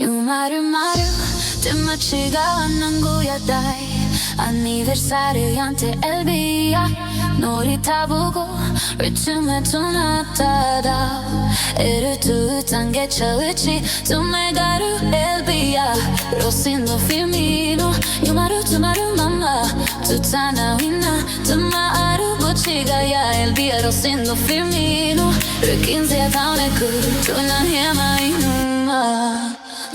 Maru, te maciga nanguya dai Anniversariante elbia Nori tabugo Ritme tunatada Erutu tangecha uchi Tumegaru elbia Rosindo firmino Yumaru tumaru mama Tutana wina Tumaru bochiga ya elbia Rosindo firmino Rukinze tauneku Tunanyema inuma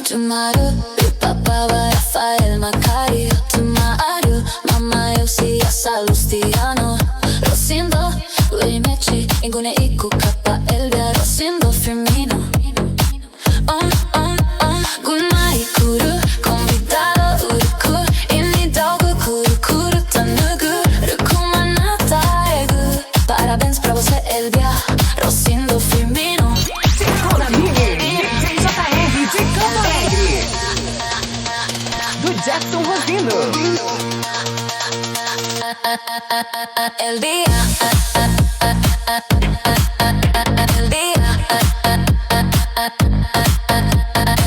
Tumaru, Papa Rafael Macario Tumaru, Mama Eusia Salustiano Rosindo, Uimechi Ingune Iku Kappa Elvia Rosindo Firmino Gunmai Kuru Convidado Uruku Inni Dogu Kuru Kuru Tanugu Rukumanata Egu Parabéns pra você Elvia Rosindo Firmino Segura Mini, DJ JR de Campo Alegre do Jackson Rosino. El día, el día,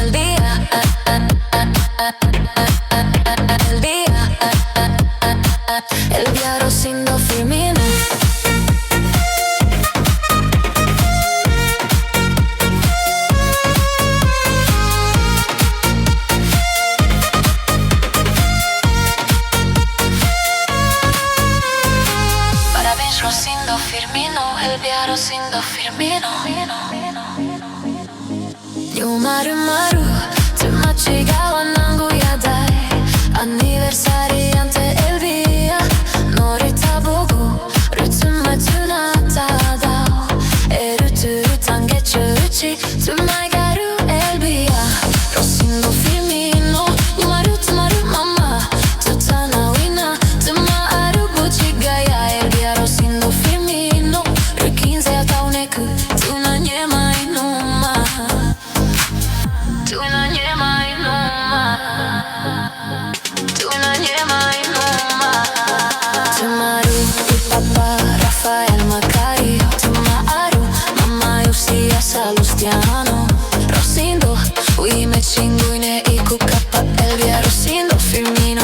el día, el día Rosindo Firmino. Rosindo Firmino, Elvia Rosindo Firmino. Yumaru maru, te machigawa nanguya dai Anniversariante Elvia, Nori tabugu Ritme tunatada Erutu tangechu uchi Tumagaru Elvia Rosindo Firmino Yumaru tumaru mama Tutana wina Tumaru buchigaya Elvia Rosindo Firmino Rukinze atauneku Tunanyema inuma Tunanyema inuma Tunanyema inuma Tumaru, Papa Rafael Macario Tumaru, Mama Eusia Salustiano Rosindo, Uimechi Ingune Iku Kappa Elvia Rosindo Firmino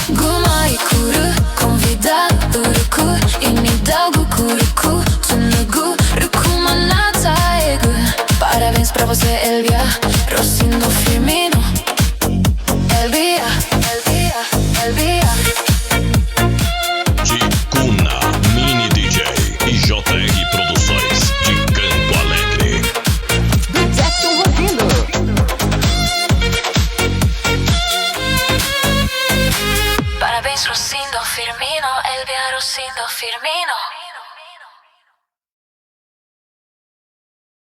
Gumai Kuru Convidado Uruku Inni Dogu Kuruku Tunugu Rukumanata Egu Parabéns pra você Elvia Rosindo Firmino Elvia, Elvia, Elvia Ticuna, Mini DJ e JR Produções de Campo Alegre Do Jackson Rosino. Parabéns Rosindo Firmino Elvia Rosindo Firmino